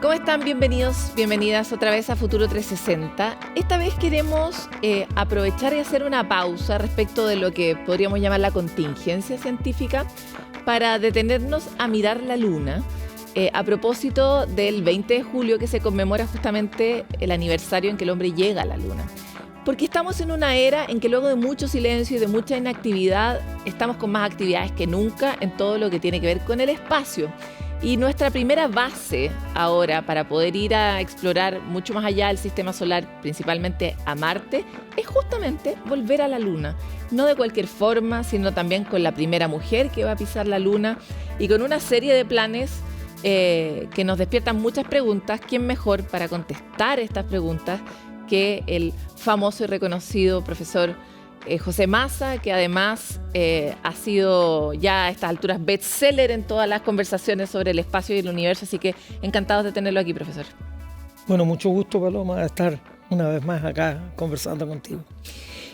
¿Cómo están? Bienvenidos, bienvenidas otra vez a Futuro 360. Esta vez queremos aprovechar y hacer una pausa respecto de lo que podríamos llamar la contingencia científica para detenernos a mirar la Luna. A propósito del 20 de julio que se conmemora justamente el aniversario en que el hombre llega a la Luna. Porque estamos en una era en que luego de mucho silencio y de mucha inactividad, estamos con más actividades que nunca en todo lo que tiene que ver con el espacio. Y nuestra primera base ahora para poder ir a explorar mucho más allá del sistema solar, principalmente a Marte, es justamente volver a la Luna. No de cualquier forma, sino también con la primera mujer que va a pisar la Luna y con una serie de planes que nos despiertan muchas preguntas. ¿Quién mejor para contestar estas preguntas que el famoso y reconocido profesor José Massa, que además ha sido ya a estas alturas bestseller en todas las conversaciones sobre el espacio y el universo, así que encantados de tenerlo aquí, profesor. Bueno, mucho gusto, Paloma, de estar una vez más acá conversando contigo.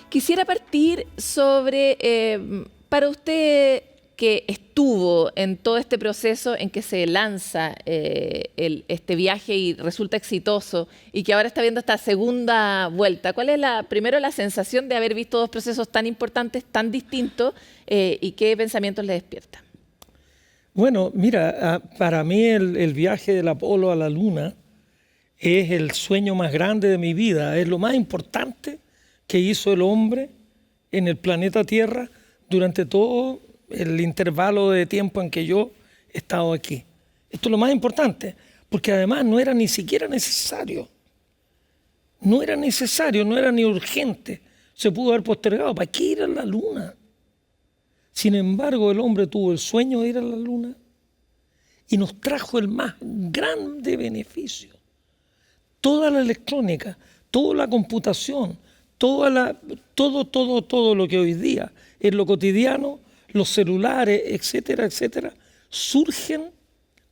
Quisiera partir sobre, para usted que estuvo en todo este proceso en que se lanza este viaje y resulta exitoso y que ahora está viendo esta segunda vuelta. ¿Cuál es primero la sensación de haber visto dos procesos tan importantes, tan distintos y qué pensamientos le despierta? Bueno, mira, para mí el viaje del Apolo a la Luna es el sueño más grande de mi vida, es lo más importante que hizo el hombre en el planeta Tierra durante todo el intervalo de tiempo en que yo he estado aquí. Esto es lo más importante, porque además no era ni siquiera necesario. No era necesario, no era ni urgente. Se pudo haber postergado. ¿Para qué ir a la Luna? Sin embargo, el hombre tuvo el sueño de ir a la Luna y nos trajo el más grande beneficio. Toda la electrónica, toda la computación, todo lo que hoy día es lo cotidiano, los celulares, etcétera, etcétera, surgen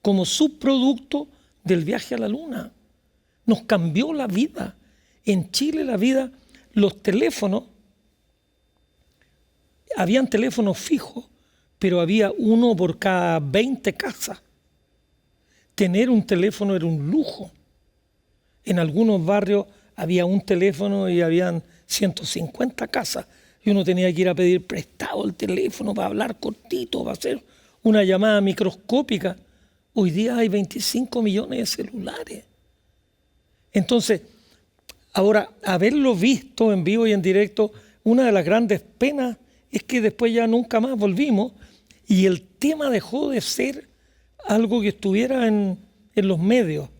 como subproducto del viaje a la Luna. Nos cambió la vida. En Chile la vida, los teléfonos, habían teléfonos fijos, pero había uno por cada 20 casas. Tener un teléfono era un lujo. En algunos barrios había un teléfono y habían 150 casas. Y uno tenía que ir a pedir prestado el teléfono para hablar cortito, para hacer una llamada microscópica. Hoy día hay 25 millones de celulares. Entonces, ahora, haberlo visto en vivo y en directo, una de las grandes penas es que después ya nunca más volvimos y el tema dejó de ser algo que estuviera en los medios.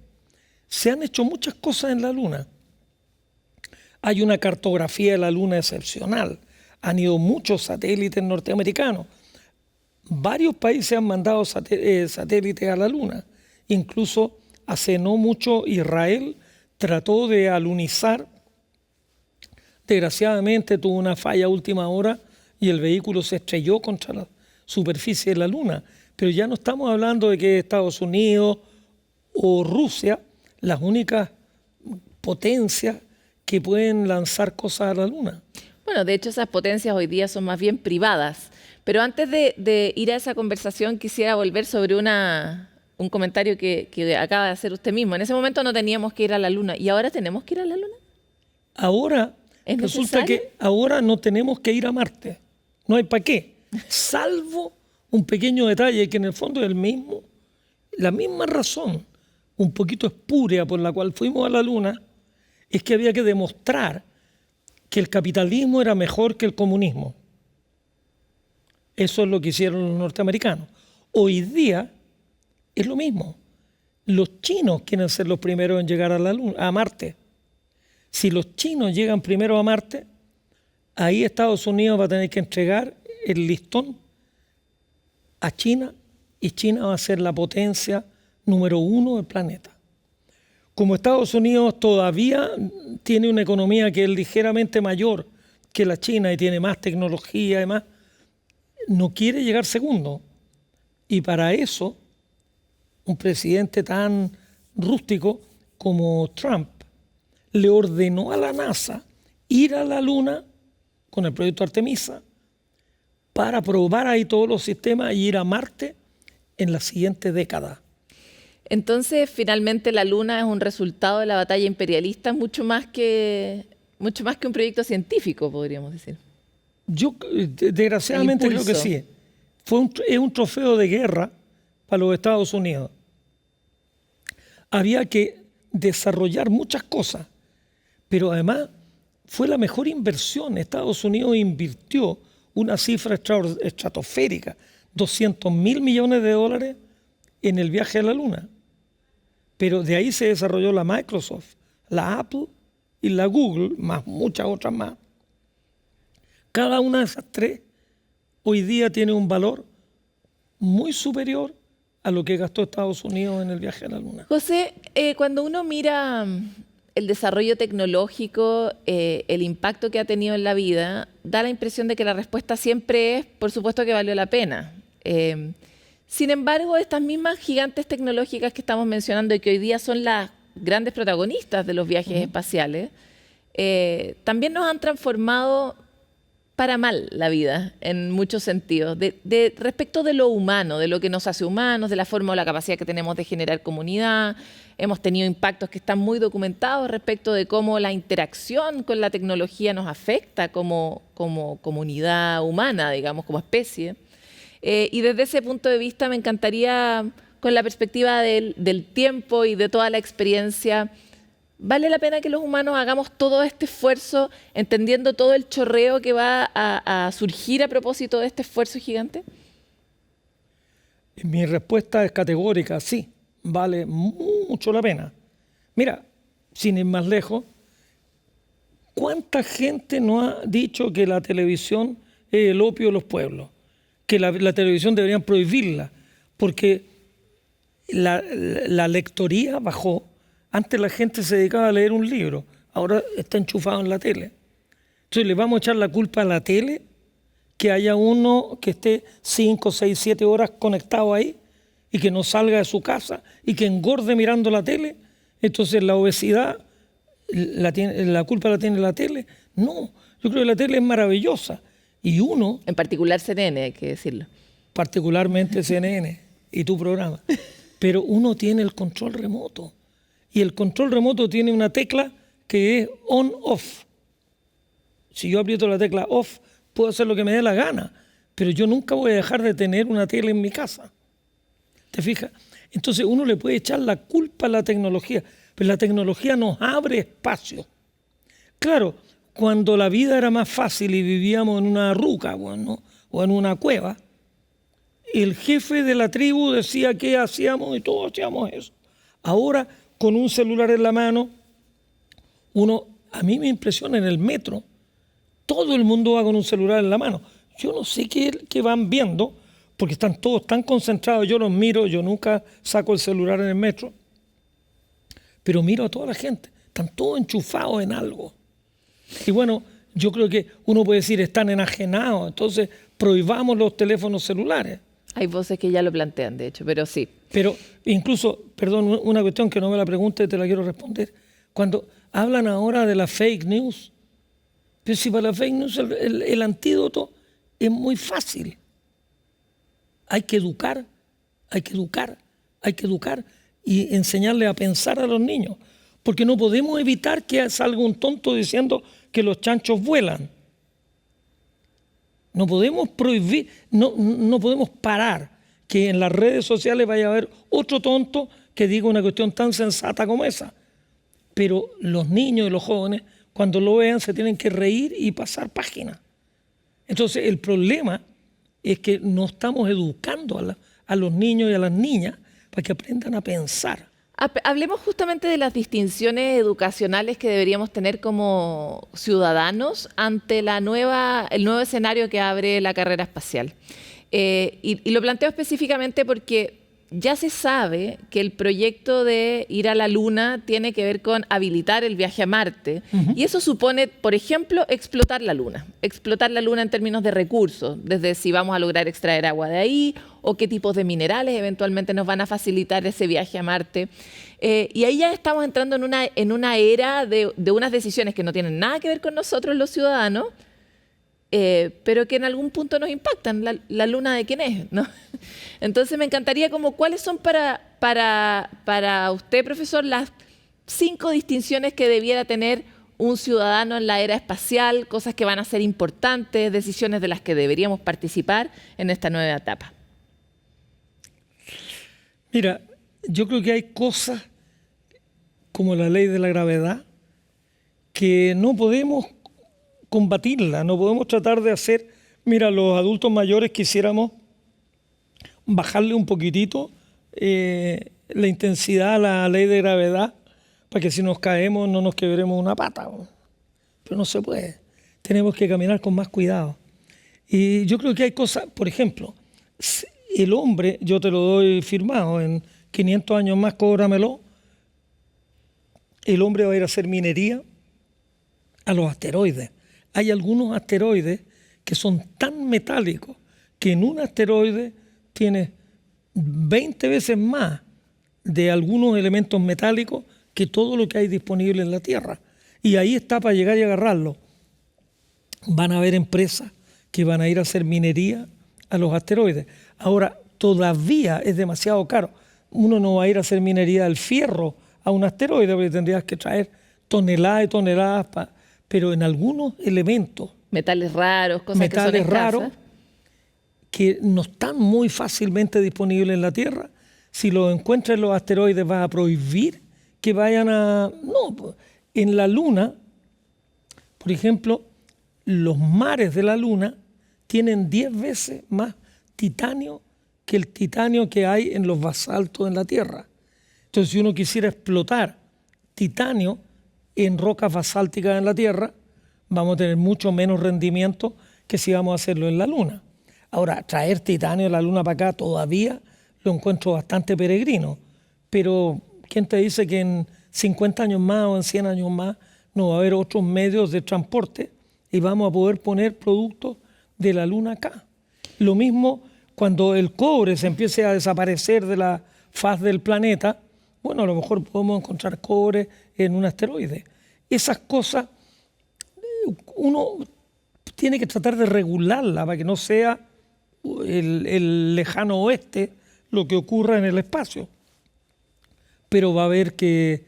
Se han hecho muchas cosas en la Luna. Hay una cartografía de la Luna excepcional. Han ido muchos satélites norteamericanos. Varios países han mandado satélites a la Luna. Incluso hace no mucho Israel trató de alunizar. Desgraciadamente tuvo una falla a última hora y el vehículo se estrelló contra la superficie de la Luna. Pero ya no estamos hablando de que Estados Unidos o Rusia, las únicas potencias que pueden lanzar cosas a la Luna. Bueno, de hecho esas potencias hoy día son más bien privadas. Pero antes de ir a esa conversación quisiera volver sobre un comentario que acaba de hacer usted mismo. En ese momento no teníamos que ir a la Luna. ¿Y ahora tenemos que ir a la Luna? Ahora resulta que ahora no tenemos que ir a Marte. No hay para qué. Salvo un pequeño detalle que en el fondo es la misma razón, un poquito espúrea por la cual fuimos a la Luna, es que había que demostrar que el capitalismo era mejor que el comunismo. Eso es lo que hicieron los norteamericanos. Hoy día es lo mismo. Los chinos quieren ser los primeros en llegar a la Luna, a Marte. Si los chinos llegan primero a Marte, ahí Estados Unidos va a tener que entregar el listón a China y China va a ser la potencia número 1 del planeta. Como Estados Unidos todavía tiene una economía que es ligeramente mayor que la China y tiene más tecnología y más, no quiere llegar segundo. Y para eso, un presidente tan rústico como Trump le ordenó a la NASA ir a la Luna con el proyecto Artemisa para probar ahí todos los sistemas y ir a Marte en la siguiente década. Entonces, finalmente, la Luna es un resultado de la batalla imperialista mucho más que un proyecto científico, podríamos decir. Yo, desgraciadamente, creo que sí. Es un trofeo de guerra para los Estados Unidos. Había que desarrollar muchas cosas, pero además fue la mejor inversión. Estados Unidos invirtió una cifra estratosférica, $200.000 millones en el viaje a la Luna. Pero de ahí se desarrolló la Microsoft, la Apple y la Google, más muchas otras más. Cada una de esas tres hoy día tiene un valor muy superior a lo que gastó Estados Unidos en el viaje a la Luna. José, cuando uno mira el desarrollo tecnológico, el impacto que ha tenido en la vida, da la impresión de que la respuesta siempre es, por supuesto que valió la pena. Sin embargo, estas mismas gigantes tecnológicas que estamos mencionando y que hoy día son las grandes protagonistas de los viajes espaciales, también nos han transformado para mal la vida en muchos sentidos, respecto de lo humano, de lo que nos hace humanos, de la forma o la capacidad que tenemos de generar comunidad. Hemos tenido impactos que están muy documentados respecto de cómo la interacción con la tecnología nos afecta como comunidad humana, digamos, como especie. Y desde ese punto de vista me encantaría, con la perspectiva del tiempo y de toda la experiencia, ¿vale la pena que los humanos hagamos todo este esfuerzo, entendiendo todo el chorreo que va a surgir a propósito de este esfuerzo gigante? Mi respuesta es categórica, sí, vale mucho la pena. Mira, sin ir más lejos, ¿cuánta gente nos ha dicho que la televisión es el opio de los pueblos? Que la televisión deberían prohibirla, porque la lectoría bajó. Antes la gente se dedicaba a leer un libro, ahora está enchufado en la tele. Entonces, ¿le vamos a echar la culpa a la tele? Que haya uno que esté 5, 6, 7 horas conectado ahí y que no salga de su casa y que engorde mirando la tele. Entonces, la obesidad, la culpa la tiene la tele. No, yo creo que la tele es maravillosa. Y uno... En particular CNN, hay que decirlo. Particularmente CNN y tu programa. Pero uno tiene el control remoto. Y el control remoto tiene una tecla que es on-off. Si yo aprieto la tecla off, puedo hacer lo que me dé la gana. Pero yo nunca voy a dejar de tener una tele en mi casa. ¿Te fijas? Entonces uno le puede echar la culpa a la tecnología. Pero la tecnología nos abre espacio. Claro, cuando la vida era más fácil y vivíamos en una ruca, bueno, o en una cueva, el jefe de la tribu decía qué hacíamos y todos hacíamos eso. Ahora, con un celular en la mano, a mí me impresiona en el metro, todo el mundo va con un celular en la mano. Yo no sé qué van viendo, porque están todos tan concentrados, yo los miro, yo nunca saco el celular en el metro, pero miro a toda la gente, están todos enchufados en algo. Y bueno, yo creo que uno puede decir, están enajenados, entonces prohibamos los teléfonos celulares. Hay voces que ya lo plantean, de hecho, pero sí. Pero incluso, perdón, una cuestión que no me la pregunte, te la quiero responder. Cuando hablan ahora de la fake news, pero si para la fake news el antídoto es muy fácil. Hay que educar y enseñarles a pensar a los niños. Porque no podemos evitar que salga un tonto diciendo que los chanchos vuelan. No podemos prohibir, no podemos parar que en las redes sociales vaya a haber otro tonto que diga una cuestión tan sensata como esa. Pero los niños y los jóvenes, cuando lo vean, se tienen que reír y pasar página. Entonces, el problema es que no estamos educando a los niños y a las niñas para que aprendan a pensar. Hablemos justamente de las distinciones educacionales que deberíamos tener como ciudadanos ante el nuevo escenario que abre la carrera espacial. Y lo planteo específicamente porque ya se sabe que el proyecto de ir a la Luna tiene que ver con habilitar el viaje a Marte. Y eso supone, por ejemplo, explotar la Luna. Explotar la Luna en términos de recursos, desde si vamos a lograr extraer agua de ahí o qué tipos de minerales eventualmente nos van a facilitar ese viaje a Marte. Y ahí ya estamos entrando en una era de unas decisiones que no tienen nada que ver con nosotros los ciudadanos, pero que en algún punto nos impactan. La luna de quién es, ¿no? Entonces me encantaría como cuáles son para usted, profesor, las 5 distinciones que debiera tener un ciudadano en la era espacial, cosas que van a ser importantes, decisiones de las que deberíamos participar en esta nueva etapa. Mira, yo creo que hay cosas como la ley de la gravedad que no podemos combatirla, no podemos tratar de hacer, mira, los adultos mayores quisiéramos bajarle un poquitito la intensidad a la ley de gravedad para que si nos caemos no nos quebremos una pata, pero no se puede, tenemos que caminar con más cuidado. Y yo creo que hay cosas, por ejemplo, el hombre, yo te lo doy firmado, en 500 años más cóbramelo, el hombre va a ir a hacer minería a los asteroides. Hay algunos asteroides que son tan metálicos que en un asteroide tiene 20 veces más de algunos elementos metálicos que todo lo que hay disponible en la Tierra. Y ahí está para llegar y agarrarlo. Van a haber empresas que van a ir a hacer minería a los asteroides. Ahora, todavía es demasiado caro. Uno no va a ir a hacer minería del fierro a un asteroide porque tendrías que traer toneladas y toneladas pero en algunos elementos, metales raros, cosas metales que son raros escasas, que no están muy fácilmente disponibles en la Tierra, si los encuentras en los asteroides vas a prohibir que vayan a... No, en la Luna, por ejemplo, los mares de la Luna tienen 10 veces más titanio que el titanio que hay en los basaltos en la Tierra. Entonces, si uno quisiera explotar titanio en rocas basálticas en la Tierra, vamos a tener mucho menos rendimiento que si vamos a hacerlo en la Luna. Ahora, traer titanio de la Luna para acá todavía lo encuentro bastante peregrino, pero ¿quién te dice que en 50 años más o en 100 años más no va a haber otros medios de transporte y vamos a poder poner productos de la Luna acá? Lo mismo cuando el cobre se empiece a desaparecer de la faz del planeta, bueno, a lo mejor podemos encontrar cobre en un asteroide. Esas cosas uno tiene que tratar de regularla para que no sea el lejano oeste lo que ocurra en el espacio. Pero va a haber que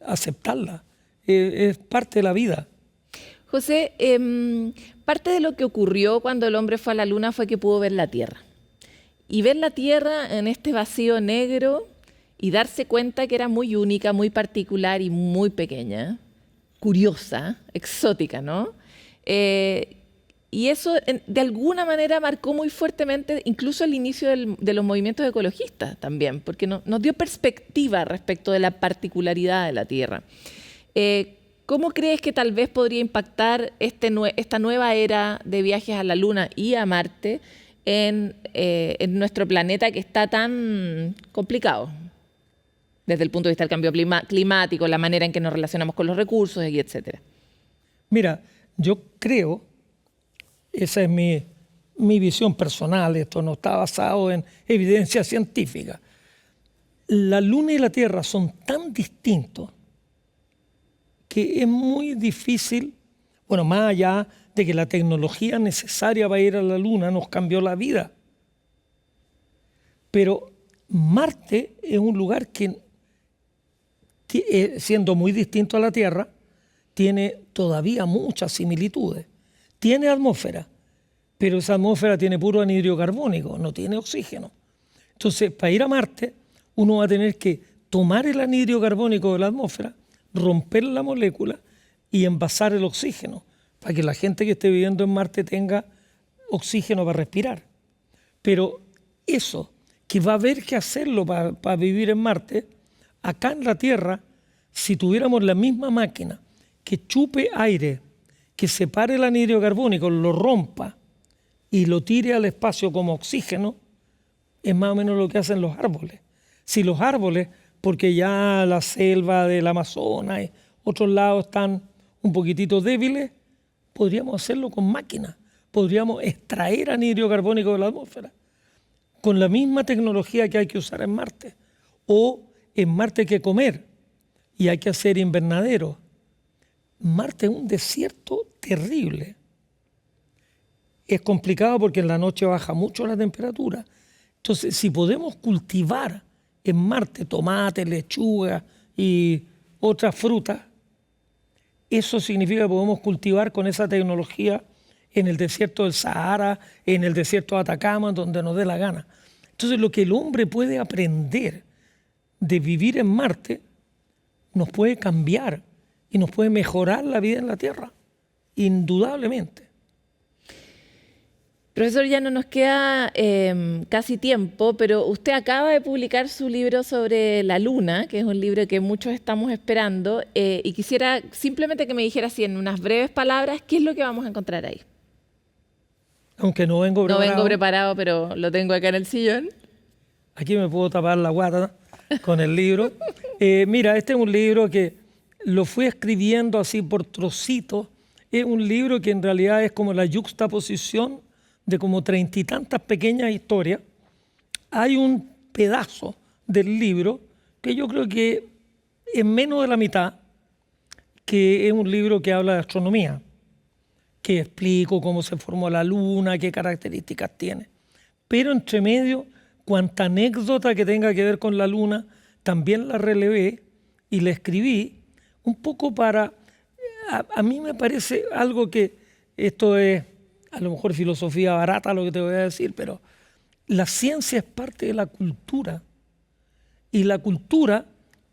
aceptarla. Es parte de la vida. José, parte de lo que ocurrió cuando el hombre fue a la Luna fue que pudo ver la Tierra. Y ver la Tierra en este vacío negro y darse cuenta que era muy única, muy particular y muy pequeña, curiosa, exótica, ¿no? Y eso de alguna manera marcó muy fuertemente incluso el inicio de los movimientos ecologistas también, porque nos dio perspectiva respecto de la particularidad de la Tierra. ¿Cómo crees que tal vez podría impactar esta nueva era de viajes a la Luna y a Marte en nuestro planeta que está tan complicado? Desde el punto de vista del cambio climático, la manera en que nos relacionamos con los recursos, y etcétera. Mira, yo creo, esa es mi visión personal, esto no está basado en evidencia científica. La Luna y la Tierra son tan distintos que es muy difícil, bueno, más allá de que la tecnología necesaria para ir a la Luna nos cambió la vida. Pero Marte es un lugar que, siendo muy distinto a la Tierra, tiene todavía muchas similitudes. Tiene atmósfera, pero esa atmósfera tiene puro anhídrido carbónico, no tiene oxígeno. Entonces, para ir a Marte, uno va a tener que tomar el anhídrido carbónico de la atmósfera, romper la molécula y envasar el oxígeno, para que la gente que esté viviendo en Marte tenga oxígeno para respirar. Pero eso, que va a haber que hacerlo para vivir en Marte, acá en la Tierra, si tuviéramos la misma máquina que chupe aire, que separe el anhídrido carbónico, lo rompa y lo tire al espacio como oxígeno, es más o menos lo que hacen los árboles. Si los árboles, porque ya la selva del Amazonas y otros lados están un poquitito débiles, podríamos hacerlo con máquinas, podríamos extraer anhídrido carbónico de la atmósfera con la misma tecnología que hay que usar en Marte. O en Marte hay que comer y hay que hacer invernaderos. Marte es un desierto terrible. es complicado porque en la noche baja mucho la temperatura. Entonces, si podemos cultivar en Marte tomate, lechuga y otras frutas, eso significa que podemos cultivar con esa tecnología en el desierto del Sahara, en el desierto de Atacama, donde nos dé la gana. Entonces, lo que el hombre puede aprender de vivir en Marte nos puede cambiar y nos puede mejorar la vida en la Tierra, indudablemente. Profesor, ya no nos queda casi tiempo, pero usted acaba de publicar su libro sobre la Luna, que es un libro que muchos estamos esperando, y quisiera simplemente que me dijera así en unas breves palabras qué es lo que vamos a encontrar ahí. Aunque no vengo preparado. No vengo preparado, pero lo tengo acá en el sillón. Aquí me puedo tapar la guata con el libro. Mira, este es un libro que lo fui escribiendo así por trocitos. Es un libro que en realidad es como la yuxtaposición de como 30 y tantas pequeñas historias. Hay un pedazo del libro que yo creo que es menos de la mitad, que es un libro que habla de astronomía, que explico cómo se formó la Luna, qué características tiene. Pero entre medio, cuanta anécdota que tenga que ver con la Luna, también la relevé y la escribí un poco para... A mí me parece algo que esto es a lo mejor filosofía barata lo que te voy a decir, pero la ciencia es parte de la cultura y la cultura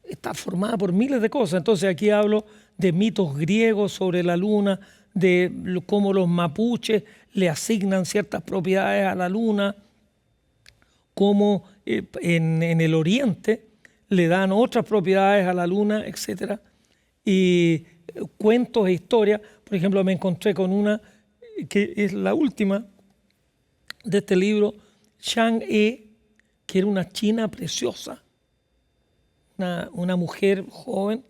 está formada por miles de cosas. Entonces aquí hablo de mitos griegos sobre la Luna, de cómo los mapuches le asignan ciertas propiedades a la Luna, cómo en el Oriente le dan otras propiedades a la Luna, etc. Y cuentos e historias. Por ejemplo, me encontré con una que es la última de este libro, Chang'e, que era una china preciosa, una mujer joven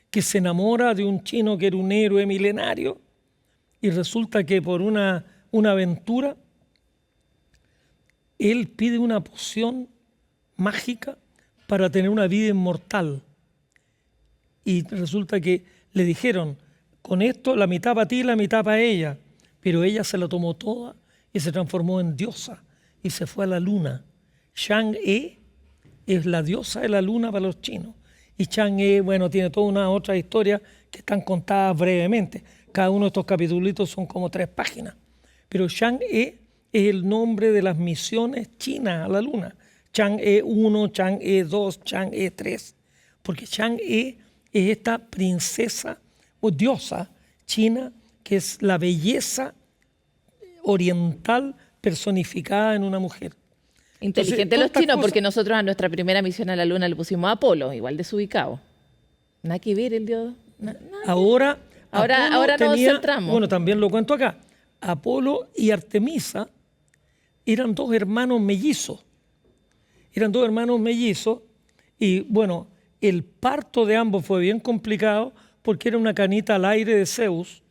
que se enamora de un chino que era un héroe milenario y resulta que por una aventura él pide una poción mágica para tener una vida inmortal y resulta que le dijeron, con esto la mitad para ti y la mitad para ella. Pero ella se la tomó toda y se transformó en diosa y se fue a la luna. Chang'e es la diosa de la luna para los chinos. Y Chang'e, bueno, tiene toda una otra historia que están contadas brevemente. Cada uno de estos capítulos son como 3 páginas. Pero Chang'e es el nombre de las misiones chinas a la luna. Chang'e 1, Chang'e 2, Chang'e 3. Porque Chang'e es esta princesa o diosa china que es la belleza oriental personificada en una mujer. Inteligente los chinos, porque nosotros a nuestra primera misión a la Luna le pusimos Apolo, igual desubicado. Nada que ver el dios. Ahora nos centramos. Bueno, también lo cuento acá. Apolo y Artemisa eran 2 hermanos mellizos. Y bueno, el parto de ambos fue bien complicado porque era una canita al aire de Zeus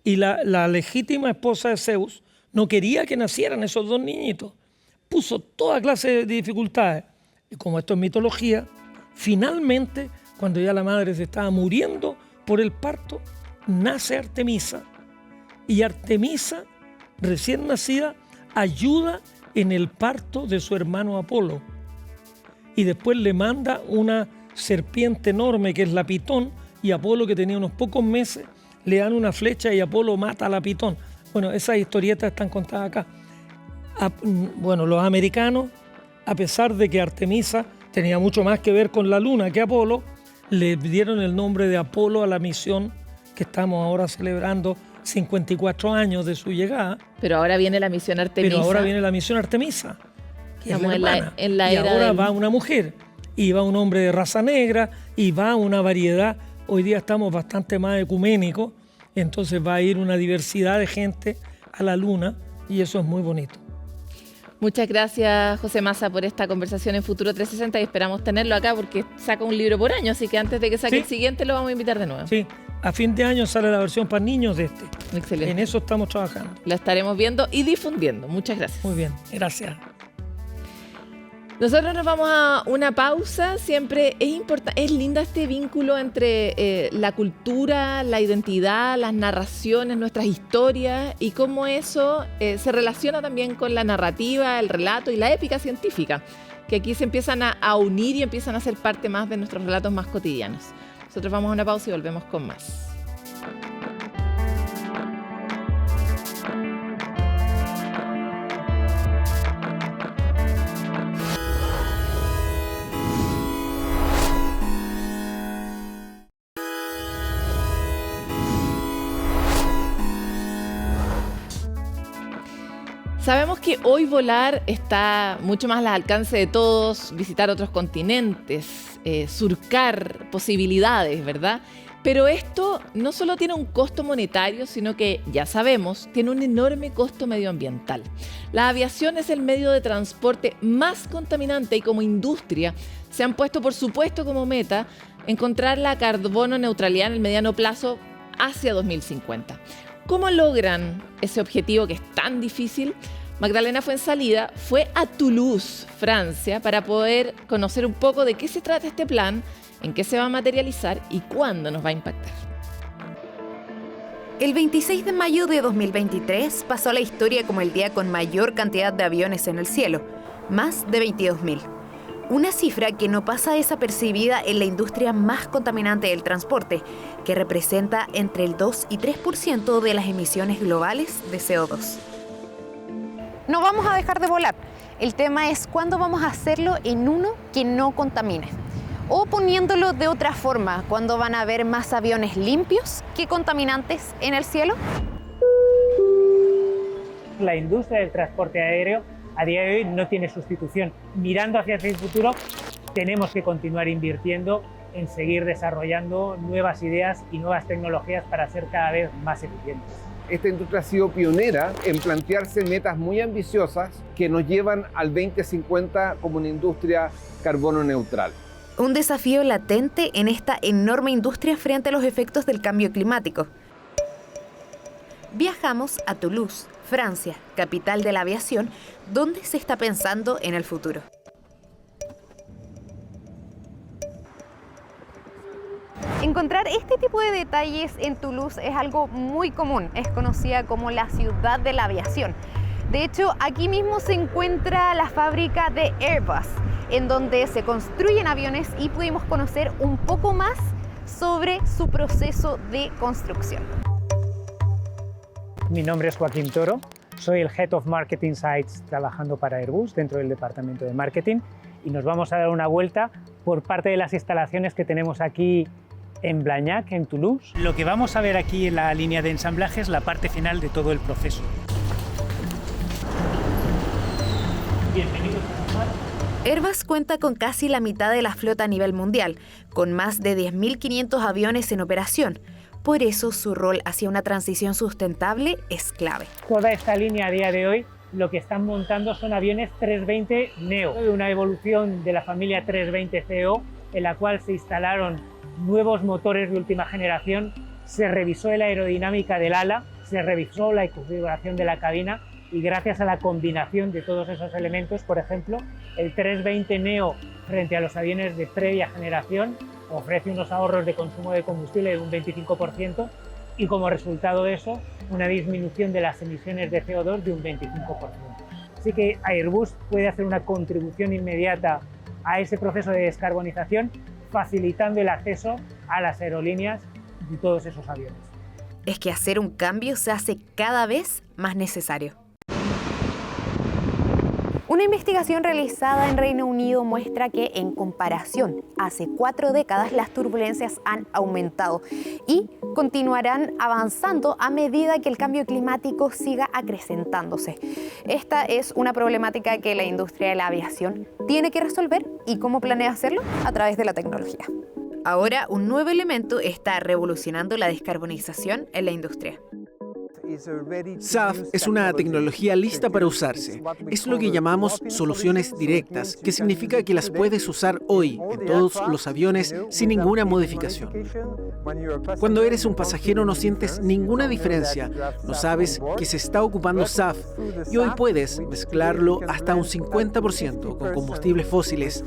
y la legítima esposa de Zeus no quería que nacieran esos 2 niñitos. Puso toda clase de dificultades. Y como esto es mitología, finalmente, cuando ya la madre se estaba muriendo por el parto, nace Artemisa. Y Artemisa, recién nacida, ayuda en el parto de su hermano Apolo. Y después le manda una serpiente enorme que es la Pitón, y Apolo, que tenía unos pocos meses, le dan una flecha y Apolo mata a la Pitón. Bueno, esas historietas están contadas acá. Bueno, los americanos, a pesar de que Artemisa tenía mucho más que ver con la Luna que Apolo, le dieron el nombre de Apolo a la misión que estamos ahora celebrando 54 años de su llegada. Pero ahora viene la misión Artemisa. Que es la hermana. Y ahora va una mujer, y va un hombre de raza negra, y va una variedad. Hoy día estamos bastante más ecuménicos, entonces va a ir una diversidad de gente a la Luna, y eso es muy bonito. Muchas gracias, José Massa, por esta conversación en Futuro 360 y esperamos tenerlo acá porque saca un libro por año, así que antes de que saque el siguiente lo vamos a invitar de nuevo. Sí, a fin de año sale la versión para niños de este. Excelente. En eso estamos trabajando. La estaremos viendo y difundiendo. Muchas gracias. Muy bien, gracias. Nosotros nos vamos a una pausa. Siempre es linda este vínculo entre la cultura, la identidad, las narraciones, nuestras historias y cómo eso se relaciona también con la narrativa, el relato y la épica científica, que aquí se empiezan a unir y empiezan a ser parte más de nuestros relatos más cotidianos. Nosotros vamos a una pausa y volvemos con más. Sabemos que hoy volar está mucho más al alcance de todos, visitar otros continentes, surcar posibilidades, ¿verdad? Pero esto no solo tiene un costo monetario, sino que, ya sabemos, tiene un enorme costo medioambiental. La aviación es el medio de transporte más contaminante y como industria se han puesto, por supuesto, como meta encontrar la carbono neutralidad en el mediano plazo hacia 2050. ¿Cómo logran ese objetivo que es tan difícil? Magdalena Fuenzalida fue a Toulouse, Francia, para poder conocer un poco de qué se trata este plan, en qué se va a materializar y cuándo nos va a impactar. El 26 de mayo de 2023 pasó a la historia como el día con mayor cantidad de aviones en el cielo, más de 22.000. Una cifra que no pasa desapercibida en la industria más contaminante del transporte, que representa entre el 2 y 3% de las emisiones globales de CO2. No vamos a dejar de volar. El tema es cuándo vamos a hacerlo en uno que no contamine. O poniéndolo de otra forma, ¿cuándo van a haber más aviones limpios que contaminantes en el cielo? La industria del transporte aéreo a día de hoy no tiene sustitución. Mirando hacia el futuro, tenemos que continuar invirtiendo en seguir desarrollando nuevas ideas y nuevas tecnologías para ser cada vez más eficientes. Esta industria ha sido pionera en plantearse metas muy ambiciosas que nos llevan al 2050 como una industria carbono neutral. Un desafío latente en esta enorme industria frente a los efectos del cambio climático. Viajamos a Toulouse, Francia, capital de la aviación, donde se está pensando en el futuro. Encontrar este tipo de detalles en Toulouse es algo muy común. Es conocida como la ciudad de la aviación. De hecho, aquí mismo se encuentra la fábrica de Airbus, en donde se construyen aviones y pudimos conocer un poco más sobre su proceso de construcción. Mi nombre es Joaquín Toro, soy el Head of Marketing Sites trabajando para Airbus dentro del departamento de marketing y nos vamos a dar una vuelta por parte de las instalaciones que tenemos aquí en Blagnac, en Toulouse. Lo que vamos a ver aquí en la línea de ensamblaje es la parte final de todo el proceso. Bienvenidos a Samar. Airbus cuenta con casi la mitad de la flota a nivel mundial, con más de 10.500 aviones en operación. Por eso su rol hacia una transición sustentable es clave. Toda esta línea a día de hoy lo que están montando son aviones 320 Neo, una evolución de la familia 320 CO, en la cual se instalaron nuevos motores de última generación, se revisó la aerodinámica del ala, se revisó la configuración de la cabina y gracias a la combinación de todos esos elementos, por ejemplo, el 320 Neo frente a los aviones de previa generación ofrece unos ahorros de consumo de combustible de un 25% y como resultado de eso, una disminución de las emisiones de CO2 de un 25%. Así que Airbus puede hacer una contribución inmediata a ese proceso de descarbonización, facilitando el acceso a las aerolíneas de todos esos aviones. Es que hacer un cambio se hace cada vez más necesario. Una investigación realizada en Reino Unido muestra que, en comparación, hace 4 décadas las turbulencias han aumentado y continuarán avanzando a medida que el cambio climático siga acrecentándose. Esta es una problemática que la industria de la aviación tiene que resolver. ¿Y cómo planea hacerlo? A través de la tecnología. Ahora, un nuevo elemento está revolucionando la descarbonización en la industria. SAF es una tecnología lista para usarse. Es lo que llamamos soluciones directas, que significa que las puedes usar hoy en todos los aviones sin ninguna modificación. Cuando eres un pasajero no sientes ninguna diferencia, no sabes que se está ocupando SAF y hoy puedes mezclarlo hasta un 50% con combustibles fósiles.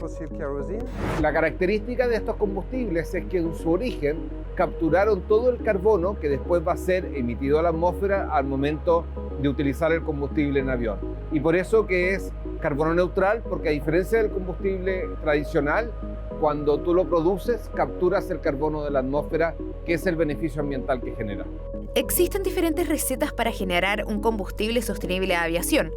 La característica de estos combustibles es que en su origen capturaron todo el carbono que después va a ser emitido a la atmósfera al momento de utilizar el combustible en avión. Y por eso que es carbono neutral, porque a diferencia del combustible tradicional, cuando tú lo produces, capturas el carbono de la atmósfera, que es el beneficio ambiental que genera. Existen diferentes recetas para generar un combustible sostenible de aviación,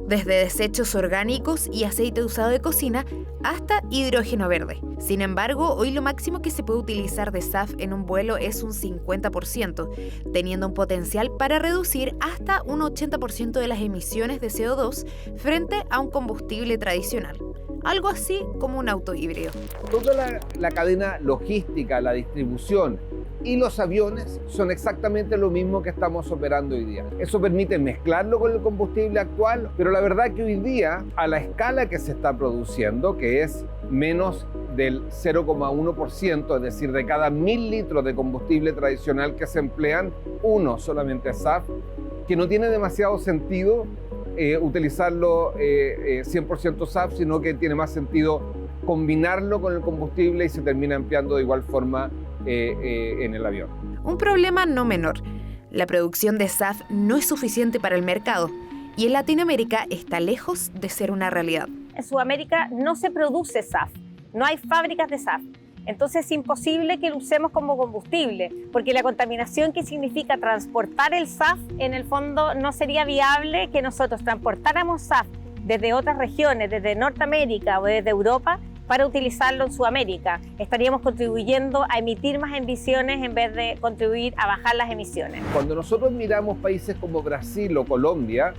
desde desechos orgánicos y aceite usado de cocina hasta hidrógeno verde. Sin embargo, hoy lo máximo que se puede utilizar de SAF en un vuelo es un 50%, teniendo un potencial para reducir hasta un 80% de las emisiones de CO2 frente a un combustible tradicional. Algo así como un auto híbrido. Toda la cadena logística, la distribución y los aviones son exactamente lo mismo que estamos operando hoy día. Eso permite mezclarlo con el combustible actual, pero la verdad que hoy día, a la escala que se está produciendo, que es menos del 0,1%, es decir, de cada 1000 litros de combustible tradicional que se emplean, uno solamente es SAF, que no tiene demasiado sentido utilizarlo 100% SAF, sino que tiene más sentido combinarlo con el combustible y se termina empleando de igual forma en el avión. Un problema no menor. La producción de SAF no es suficiente para el mercado y en Latinoamérica está lejos de ser una realidad. En Sudamérica no se produce SAF, no hay fábricas de SAF. Entonces es imposible que lo usemos como combustible, porque la contaminación que significa transportar el SAF, en el fondo no sería viable que nosotros transportáramos SAF desde otras regiones, desde Norteamérica o desde Europa, para utilizarlo en Sudamérica. Estaríamos contribuyendo a emitir más emisiones en vez de contribuir a bajar las emisiones. Cuando nosotros miramos países como Brasil o Colombia,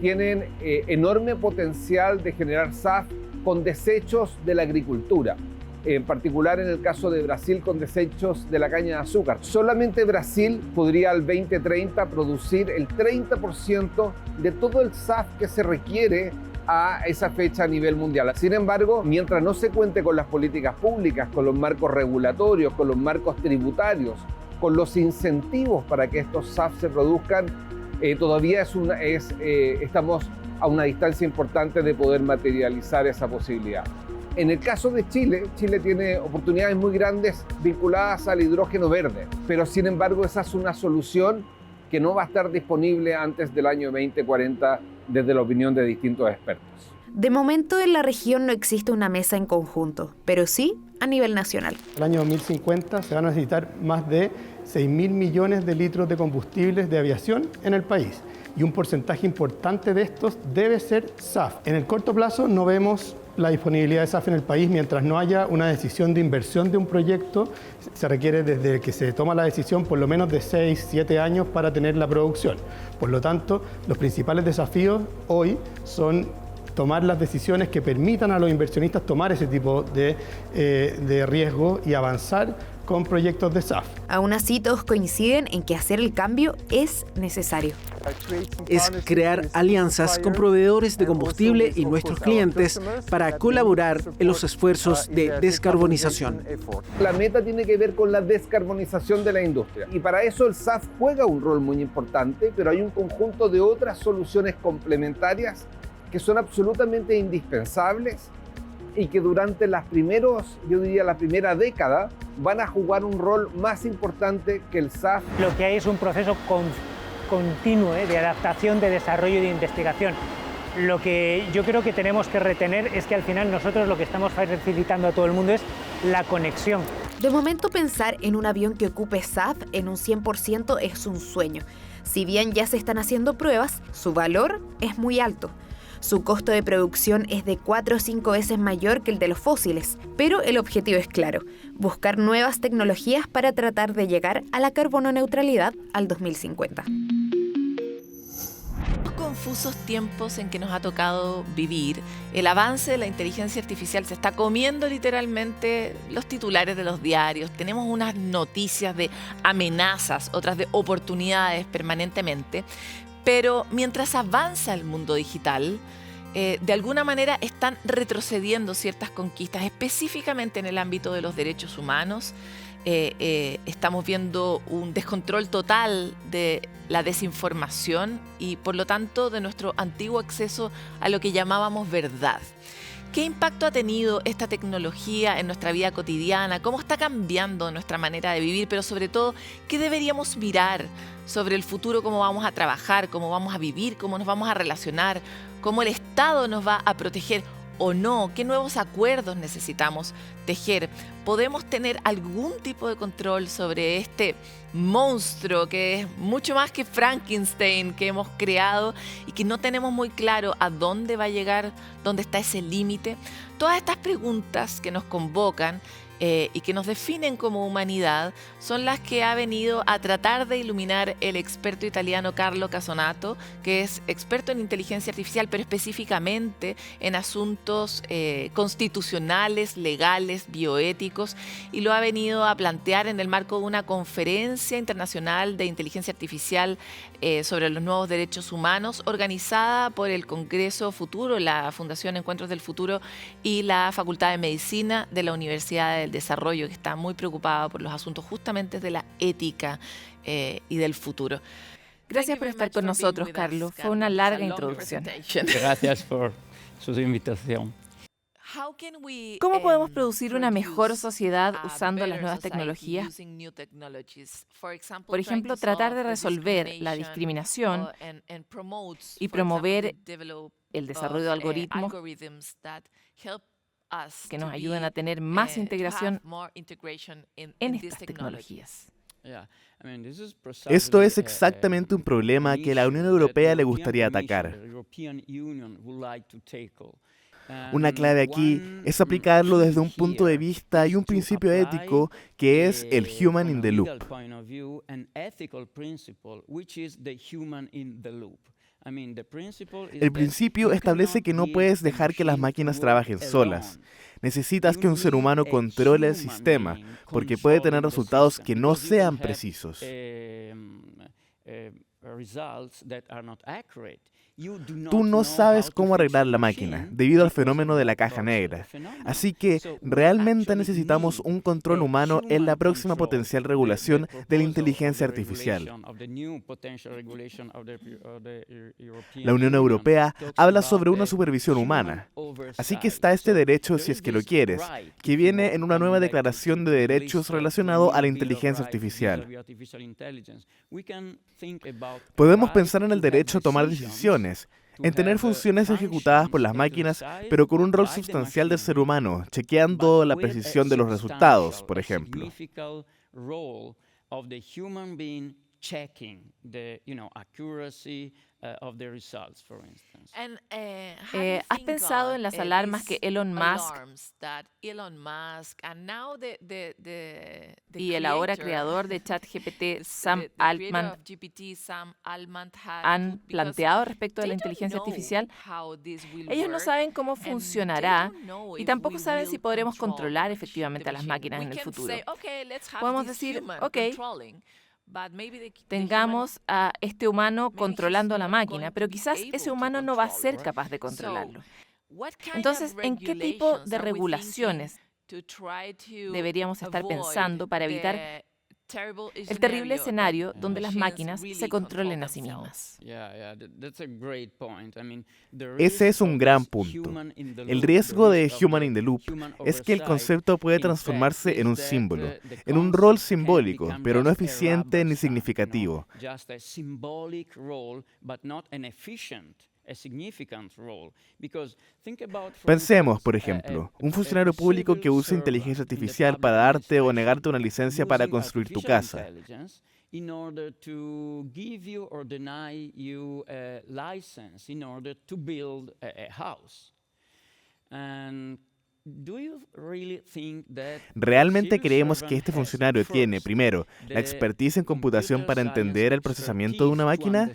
tienen enorme potencial de generar SAF con desechos de la agricultura. En particular en el caso de Brasil con desechos de la caña de azúcar. Solamente Brasil podría al 2030 producir el 30% de todo el SAF que se requiere a esa fecha a nivel mundial. Sin embargo, mientras no se cuente con las políticas públicas, con los marcos regulatorios, con los marcos tributarios, con los incentivos para que estos SAF se produzcan, todavía estamos a una distancia importante de poder materializar esa posibilidad. En el caso de Chile, Chile tiene oportunidades muy grandes vinculadas al hidrógeno verde, pero sin embargo esa es una solución que no va a estar disponible antes del año 2040 desde la opinión de distintos expertos. De momento en la región no existe una mesa en conjunto, pero sí a nivel nacional. En el año 2050 se van a necesitar más de 6.000 millones de litros de combustibles de aviación en el país y un porcentaje importante de estos debe ser SAF. En el corto plazo no vemos la disponibilidad de SAF en el país mientras no haya una decisión de inversión de un proyecto. Se requiere desde que se toma la decisión por lo menos de 6-7 años para tener la producción. Por lo tanto, los principales desafíos hoy son tomar las decisiones que permitan a los inversionistas tomar ese tipo de riesgo y avanzar con proyectos de SAF. Aún así, todos coinciden en que hacer el cambio es necesario. Es crear alianzas con proveedores de combustible y nuestros clientes para colaborar en los esfuerzos de descarbonización. La meta tiene que ver con la descarbonización de la industria y para eso el SAF juega un rol muy importante, pero hay un conjunto de otras soluciones complementarias que son absolutamente indispensables y que durante la primera década van a jugar un rol más importante que el SAF. Lo que hay es un proceso continuo de adaptación, de desarrollo y de investigación. Lo que yo creo que tenemos que retener es que al final nosotros lo que estamos facilitando a todo el mundo es la conexión. De momento pensar en un avión que ocupe SAF en un 100% es un sueño. Si bien ya se están haciendo pruebas, su valor es muy alto. Su costo de producción es de 4 o 5 veces mayor que el de los fósiles, pero el objetivo es claro, buscar nuevas tecnologías para tratar de llegar a la carbono neutralidad al 2050. confusos tiempos en que nos ha tocado vivir. El avance de la inteligencia artificial se está comiendo literalmente los titulares de los diarios. Tenemos unas noticias de amenazas, otras de oportunidades permanentemente. Pero mientras avanza el mundo digital, de alguna manera están retrocediendo ciertas conquistas, específicamente en el ámbito de los derechos humanos. Estamos viendo un descontrol total de la desinformación y, por lo tanto, de nuestro antiguo acceso a lo que llamábamos verdad. ¿Qué impacto ha tenido esta tecnología en nuestra vida cotidiana? ¿Cómo está cambiando nuestra manera de vivir? Pero sobre todo, ¿qué deberíamos mirar sobre el futuro? ¿Cómo vamos a trabajar? ¿Cómo vamos a vivir? ¿Cómo nos vamos a relacionar? ¿Cómo el Estado nos va a proteger o no? ¿Qué nuevos acuerdos necesitamos tejer? ¿Podemos tener algún tipo de control sobre este monstruo que es mucho más que Frankenstein que hemos creado y que no tenemos muy claro a dónde va a llegar, dónde está ese límite? Todas estas preguntas que nos convocan y que nos definen como humanidad son las que ha venido a tratar de iluminar el experto italiano Carlo Casonato, que es experto en inteligencia artificial, pero específicamente en asuntos constitucionales, legales, bioéticos, y lo ha venido a plantear en el marco de una conferencia internacional de inteligencia artificial sobre los nuevos derechos humanos, organizada por el Congreso Futuro, la Fundación Encuentros del Futuro y la Facultad de Medicina de la Universidad del Desarrollo, que está muy preocupada por los asuntos justamente de la ética y del futuro. Gracias por estar con nosotros, Carlos. Fue una larga introducción. Gracias por su invitación. ¿Cómo podemos producir una mejor sociedad usando las nuevas tecnologías? Por ejemplo, tratar de resolver la discriminación y promover el desarrollo de algoritmos que nos ayuden a tener más integración en estas tecnologías. Esto es exactamente un problema que la Unión Europea le gustaría atacar. Una clave aquí es aplicarlo desde un punto de vista y un principio ético que es el Human in the Loop. El principio establece que no puedes dejar que las máquinas trabajen solas. Necesitas que un ser humano controle el sistema, porque puede tener resultados que no sean precisos. Tú no sabes cómo arreglar la máquina, debido al fenómeno de la caja negra. Así que realmente necesitamos un control humano en la próxima potencial regulación de la inteligencia artificial. La Unión Europea habla sobre una supervisión humana. Así que está este derecho, si es que lo quieres, que viene en una nueva declaración de derechos relacionado a la inteligencia artificial. Podemos pensar en el derecho a tomar decisiones, en tener funciones ejecutadas por las máquinas, pero con un rol sustancial del ser humano, chequeando la precisión de los resultados, por ejemplo. ¿Has pensado en las alarmas que Elon Musk y el ahora creador de ChatGPT, Sam Altman, han planteado respecto de la inteligencia artificial? Ellos no saben cómo funcionará y tampoco saben si podremos controlar efectivamente a las máquinas en el futuro. Podemos decir, ok, tengamos a este humano controlando a la máquina, pero quizás ese humano no va a ser capaz de controlarlo. Entonces, ¿en qué tipo de regulaciones deberíamos estar pensando para evitar el terrible escenario donde las máquinas se controlen a sí mismas? Ese es un gran punto. El riesgo de Human in the Loop es que el concepto puede transformarse en un símbolo, en un rol simbólico, pero no eficiente ni significativo. Pensemos, por ejemplo, un funcionario público que usa inteligencia artificial para darte o negarte una licencia para construir tu casa. ¿Realmente creemos que este funcionario tiene, primero, la expertise en computación para entender el procesamiento de una máquina?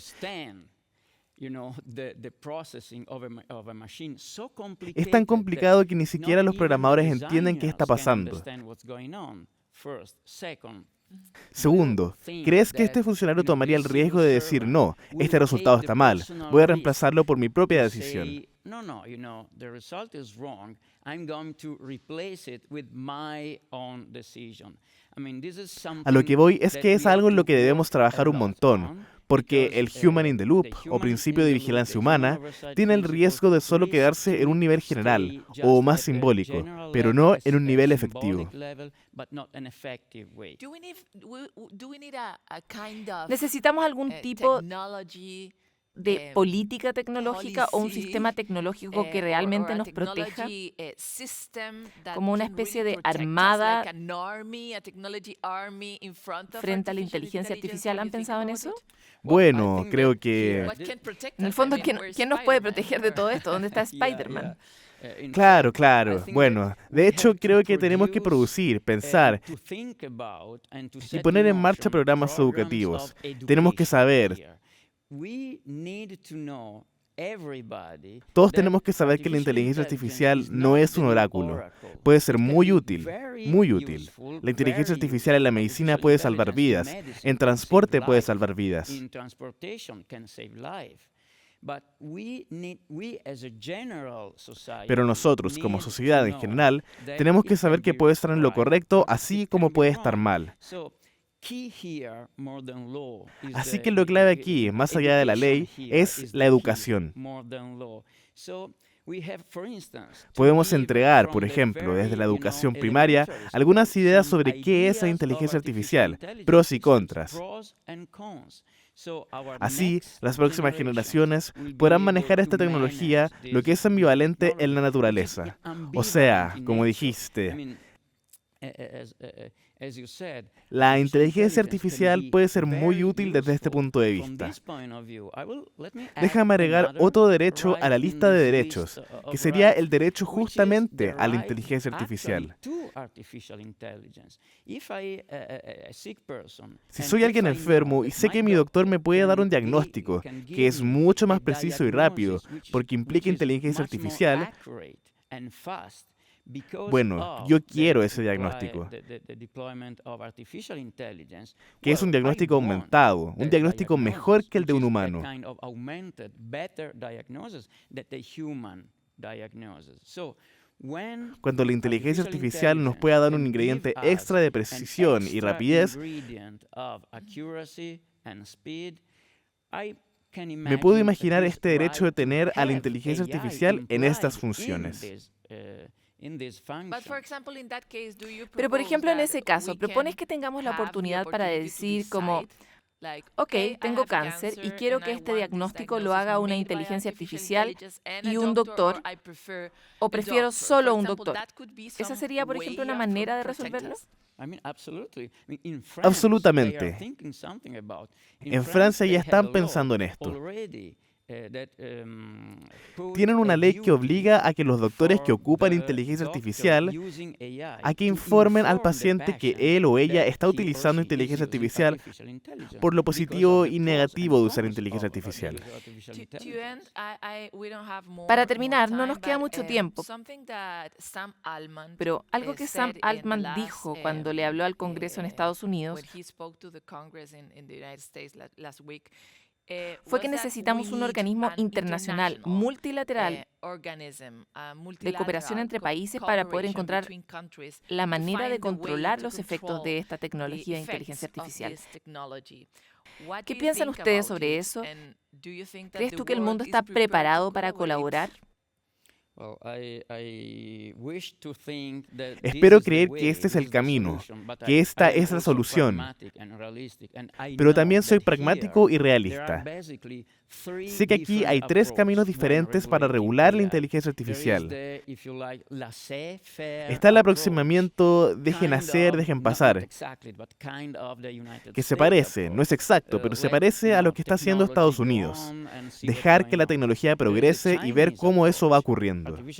Es tan complicado que ni siquiera los programadores entienden qué está pasando. Segundo, ¿crees que este funcionario tomaría el riesgo de decir no, este resultado está mal, voy a reemplazarlo por mi propia decisión? A lo que voy es que es algo en lo que debemos trabajar un montón, porque el Human in the Loop, o principio de vigilancia humana, tiene el riesgo de solo quedarse en un nivel general, o más simbólico, pero no en un nivel efectivo. ¿Necesitamos algún tipo de política tecnológica o un sistema tecnológico que realmente nos proteja? Como una especie de armada frente a la inteligencia artificial. ¿Han pensado en eso? Bueno, creo que... En el fondo, ¿quién nos puede proteger de todo esto? ¿Dónde está Spider-Man? Claro. Bueno, de hecho creo que tenemos que producir, pensar y poner en marcha programas educativos. Tenemos que saber... Todos tenemos que saber que la inteligencia artificial no es un oráculo. Puede ser muy útil, muy útil. La inteligencia artificial en la medicina puede salvar vidas, en transporte puede salvar vidas. Pero nosotros, como sociedad en general, tenemos que saber que puede estar en lo correcto, así como puede estar mal. Así que lo clave aquí, más allá de la ley, es la educación. Podemos entregar, por ejemplo, desde la educación primaria, algunas ideas sobre qué es la inteligencia artificial, pros y contras. Así, las próximas generaciones podrán manejar esta tecnología, lo que es ambivalente en la naturaleza. O sea, como dijiste, la inteligencia artificial puede ser muy útil desde este punto de vista. Déjame agregar otro derecho a la lista de derechos, que sería el derecho justamente a la inteligencia artificial. Si soy alguien enfermo y sé que mi doctor me puede dar un diagnóstico, que es mucho más preciso y rápido, porque implica inteligencia artificial, bueno, yo quiero ese diagnóstico, que es un diagnóstico aumentado, un diagnóstico mejor que el de un humano. Cuando la inteligencia artificial nos pueda dar un ingrediente extra de precisión y rapidez, me puedo imaginar este derecho de tener a la inteligencia artificial en estas funciones. Pero, por ejemplo, en ese caso, propones que tengamos la oportunidad para decir como, ok, tengo cáncer y quiero que este diagnóstico lo haga una inteligencia artificial y un doctor, o prefiero solo un doctor. ¿Esa sería, por ejemplo, una manera de resolverlo? Absolutamente. En Francia ya están pensando en esto. Tienen una ley que obliga a que los doctores que ocupan inteligencia artificial a que informen al paciente que él o ella está utilizando inteligencia artificial por lo positivo y negativo de usar inteligencia artificial. Para terminar, no nos queda mucho tiempo, pero algo que Sam Altman dijo cuando le habló al Congreso en Estados Unidos fue que necesitamos un organismo internacional, multilateral, de cooperación entre países para poder encontrar la manera de controlar los efectos de esta tecnología de inteligencia artificial. ¿Qué piensan ustedes sobre eso? ¿Crees tú que el mundo está preparado para colaborar? Espero creer que este es el camino, que esta es la solución, pero también soy pragmático y realista. Sé que aquí hay tres caminos diferentes para regular la inteligencia artificial. Está el aproximamiento dejen hacer, dejen pasar, que se parece, no es exacto, pero se parece a lo que está haciendo Estados Unidos. Dejar que la tecnología progrese y ver cómo eso va ocurriendo. mundo.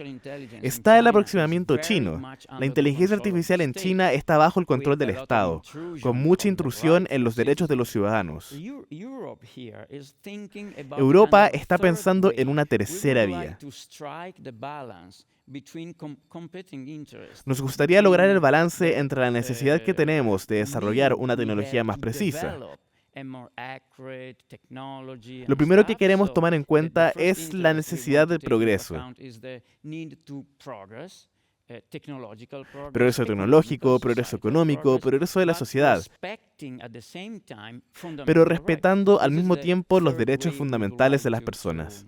Está el aproximamiento chino. La inteligencia artificial en China está bajo el control del Estado, con mucha intrusión en los derechos de los ciudadanos. Europa está pensando en una tercera vía. Nos gustaría lograr el balance entre la necesidad que tenemos de desarrollar una tecnología más precisa. Lo primero que queremos tomar en cuenta es la necesidad del progreso. Progreso tecnológico, progreso económico, progreso de la sociedad, pero respetando al mismo tiempo los derechos fundamentales de las personas.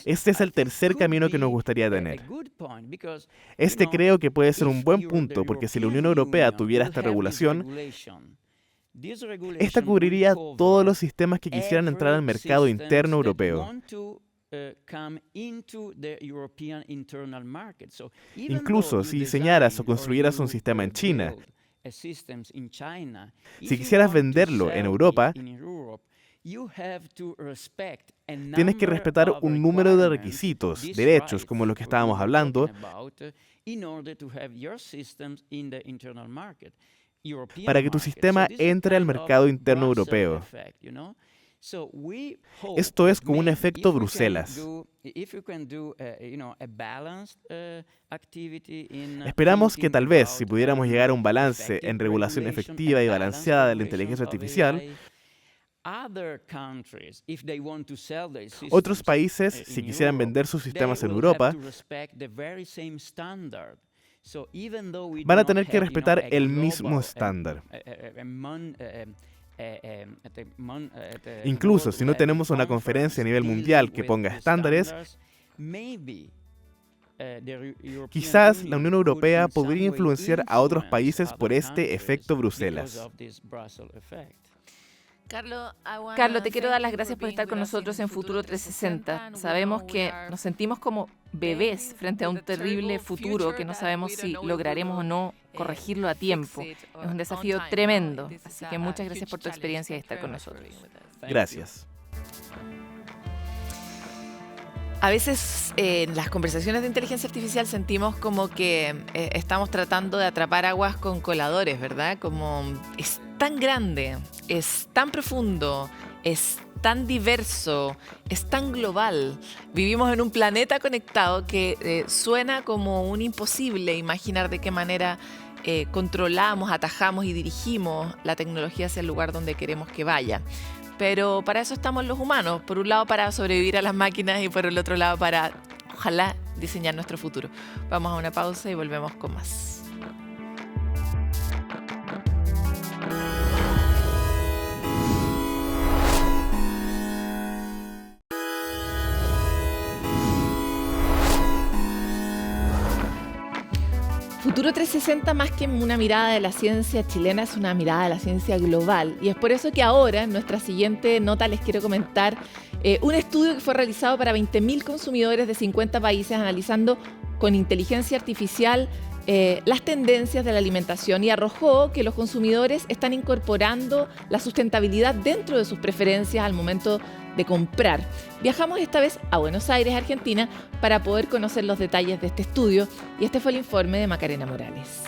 Este es el tercer camino que nos gustaría tener. Este creo que puede ser un buen punto, porque si la Unión Europea tuviera esta regulación, esta cubriría todos los sistemas que quisieran entrar al mercado interno europeo. Incluso si diseñaras o construyeras un sistema en China, si quisieras venderlo en Europa, tienes que respetar un número de requisitos, derechos, como los que estábamos hablando, para que tu sistema entre al mercado interno europeo. Esto es como un efecto Bruselas. Esperamos que tal vez, si pudiéramos llegar a un balance en regulación efectiva y balanceada de la inteligencia artificial, otros países, si quisieran vender sus sistemas en Europa, van a tener que respetar el mismo estándar. Incluso si no tenemos una conferencia a nivel mundial que ponga estándares, quizás la Unión Europea podría influenciar a otros países por este efecto Bruselas. Carlos, te quiero dar las gracias por estar con nosotros en Futuro 360. Sabemos que nos sentimos como bebés frente a un terrible futuro que no sabemos si lograremos o no corregirlo a tiempo. Es un desafío tremendo, así que muchas gracias por tu experiencia y estar con nosotros. Gracias. A veces en las conversaciones de inteligencia artificial sentimos como que estamos tratando de atrapar aguas con coladores, ¿verdad? Como es tan grande, es tan profundo, es tan diverso, es tan global. Vivimos en un planeta conectado que suena como un imposible imaginar de qué manera controlamos, atajamos y dirigimos la tecnología hacia el lugar donde queremos que vaya. Pero para eso estamos los humanos, por un lado para sobrevivir a las máquinas y por el otro lado para, ojalá, diseñar nuestro futuro. Vamos a una pausa y volvemos con más. Futuro 360, más que una mirada de la ciencia chilena, es una mirada de la ciencia global. Y es por eso que ahora, en nuestra siguiente nota, les quiero comentar un estudio que fue realizado para 20.000 consumidores de 50 países, analizando con inteligencia artificial las tendencias de la alimentación, y arrojó que los consumidores están incorporando la sustentabilidad dentro de sus preferencias al momento de comprar. Viajamos esta vez a Buenos Aires, Argentina, para poder conocer los detalles de este estudio, y este fue el informe de Macarena Morales.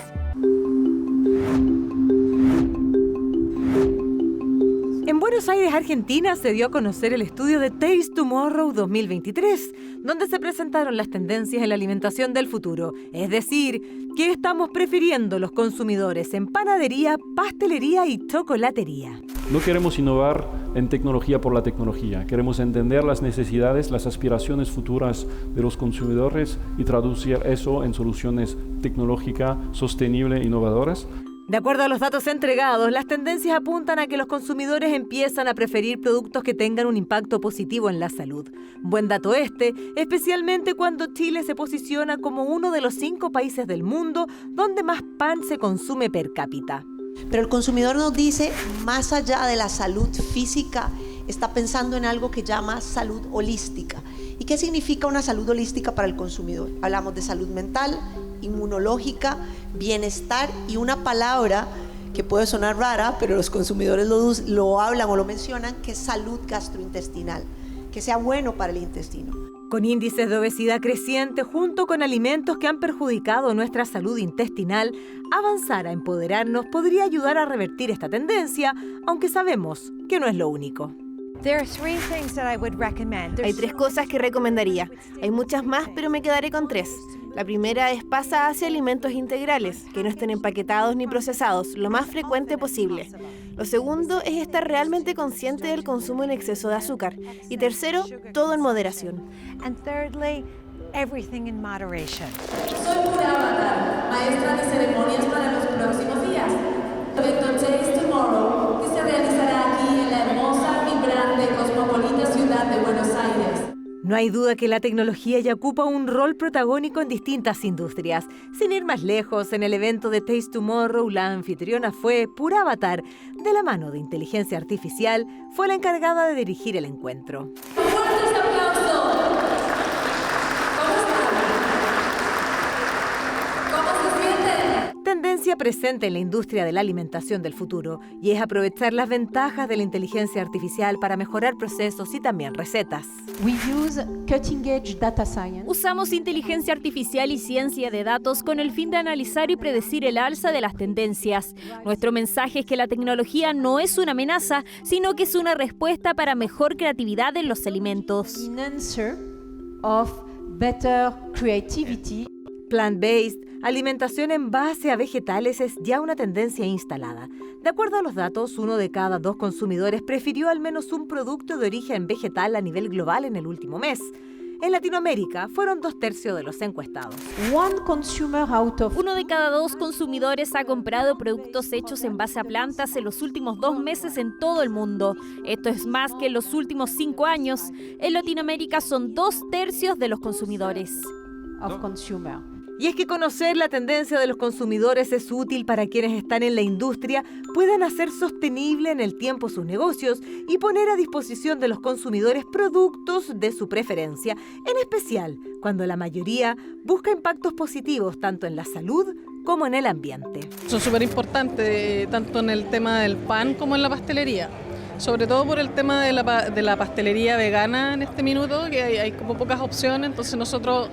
En Buenos Aires, Argentina, se dio a conocer el estudio de Taste Tomorrow 2023, donde se presentaron las tendencias en la alimentación del futuro, es decir, qué estamos prefiriendo los consumidores en panadería, pastelería y chocolatería. No queremos innovar en tecnología por la tecnología, queremos entender las necesidades, las aspiraciones futuras de los consumidores y traducir eso en soluciones tecnológicas, sostenibles e innovadoras. De acuerdo a los datos entregados, las tendencias apuntan a que los consumidores empiezan a preferir productos que tengan un impacto positivo en la salud. Buen dato este, especialmente cuando Chile se posiciona como uno de los 5 países del mundo donde más pan se consume per cápita. Pero el consumidor nos dice, más allá de la salud física, está pensando en algo que llama salud holística. ¿Y qué significa una salud holística para el consumidor? Hablamos de salud mental, inmunológica, bienestar y una palabra que puede sonar rara, pero los consumidores lo hablan o lo mencionan, que es salud gastrointestinal, que sea bueno para el intestino. Con índices de obesidad creciente junto con alimentos que han perjudicado nuestra salud intestinal, avanzar a empoderarnos podría ayudar a revertir esta tendencia, aunque sabemos que no es lo único. Hay 3 cosas que recomendaría. Hay muchas más, pero me quedaré con 3. La primera es pasa hacia alimentos integrales, que no estén empaquetados ni procesados, lo más frecuente posible. Lo segundo es estar realmente consciente del consumo en exceso de azúcar. Y tercero, todo en moderación. Soy Pura Avatar, maestra de ceremonias para los próximos días. Evento Taste Tomorrow, que se realizará aquí en la hermosa, vibrante, cosmopolita ciudad de Buenos Aires. No hay duda que la tecnología ya ocupa un rol protagónico en distintas industrias. Sin ir más lejos, en el evento de Taste Tomorrow, la anfitriona fue Pura Avatar. De la mano de inteligencia artificial, fue la encargada de dirigir el encuentro. ¡Fuertes aplausos! Tendencia presente en la industria de la alimentación del futuro, y es aprovechar las ventajas de la inteligencia artificial para mejorar procesos y también recetas. Usamos inteligencia artificial y ciencia de datos con el fin de analizar y predecir el alza de las tendencias. Nuestro mensaje es que la tecnología no es una amenaza, sino que es una respuesta para mejor creatividad en los alimentos. Plant-based, alimentación en base a vegetales, es ya una tendencia instalada. De acuerdo a los datos, 1 de cada 2 consumidores prefirió al menos un producto de origen vegetal a nivel global en el último mes. En Latinoamérica fueron 2/3 de los encuestados. 1 de cada 2 consumidores ha comprado productos hechos en base a plantas en los últimos 2 meses en todo el mundo. Esto es más que en los últimos 5 años. En Latinoamérica son 2/3 de los consumidores. Y es que conocer la tendencia de los consumidores es útil para quienes están en la industria, puedan hacer sostenible en el tiempo sus negocios y poner a disposición de los consumidores productos de su preferencia, en especial cuando la mayoría busca impactos positivos tanto en la salud como en el ambiente. Son súper importantes, tanto en el tema del pan como en la pastelería. Sobre todo por el tema de la pastelería vegana en este minuto, que hay como pocas opciones, entonces nosotros...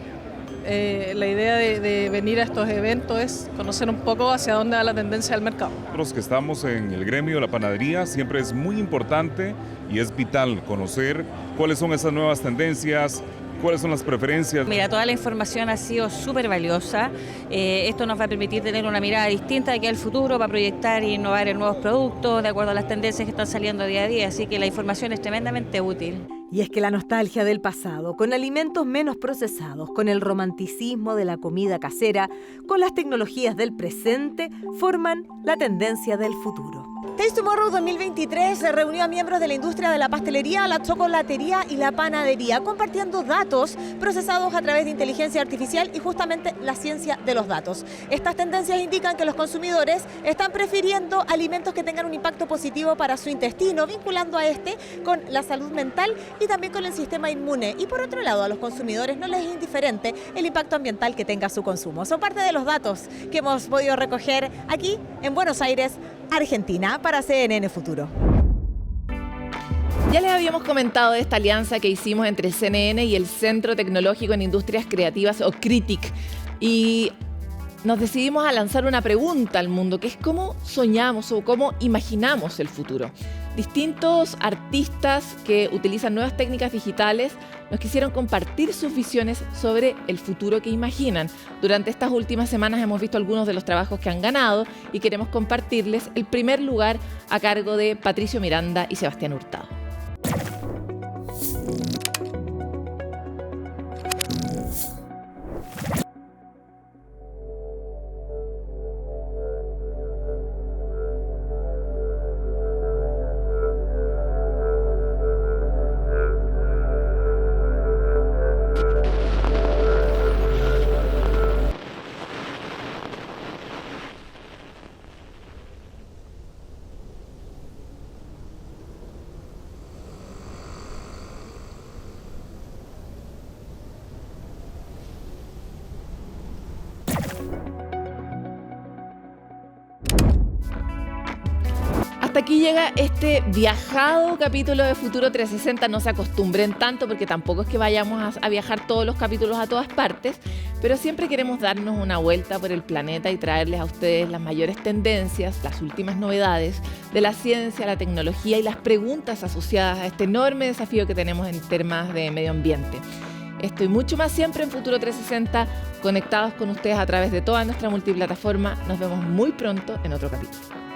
la idea de venir a estos eventos es conocer un poco hacia dónde va la tendencia del mercado. Nosotros que estamos en el gremio de la panadería, siempre es muy importante y es vital conocer cuáles son esas nuevas tendencias, cuáles son las preferencias. Mira, toda la información ha sido súper valiosa. Esto nos va a permitir tener una mirada distinta de aquí al futuro para proyectar e innovar en nuevos productos de acuerdo a las tendencias que están saliendo día a día, así que la información es tremendamente útil. Y es que la nostalgia del pasado, con alimentos menos procesados, con el romanticismo de la comida casera, con las tecnologías del presente, forman la tendencia del futuro. Taste Tomorrow 2023 se reunió a miembros de la industria de la pastelería, la chocolatería y la panadería, compartiendo datos procesados a través de inteligencia artificial y justamente la ciencia de los datos. Estas tendencias indican que los consumidores están prefiriendo alimentos que tengan un impacto positivo para su intestino, vinculando a este con la salud mental y también con el sistema inmune. Y por otro lado, a los consumidores no les es indiferente el impacto ambiental que tenga su consumo. Son parte de los datos que hemos podido recoger aquí en Buenos Aires, Argentina, para CNN Futuro. Ya les habíamos comentado de esta alianza que hicimos entre CNN y el Centro Tecnológico en Industrias Creativas, o CRITIC, y nos decidimos a lanzar una pregunta al mundo, que es cómo soñamos o cómo imaginamos el futuro. Distintos artistas que utilizan nuevas técnicas digitales nos quisieron compartir sus visiones sobre el futuro que imaginan. Durante estas últimas semanas hemos visto algunos de los trabajos que han ganado y queremos compartirles el primer lugar a cargo de Patricio Miranda y Sebastián Hurtado. Hasta hasta aquí llega este viajado capítulo de Futuro 360. No se acostumbren tanto porque tampoco es que vayamos a viajar todos los capítulos a todas partes, pero siempre queremos darnos una vuelta por el planeta y traerles a ustedes las mayores tendencias, las últimas novedades de la ciencia, la tecnología y las preguntas asociadas a este enorme desafío que tenemos en temas de medio ambiente. Esto y mucho más siempre en Futuro 360, conectados con ustedes a través de toda nuestra multiplataforma. Nos vemos muy pronto en otro capítulo.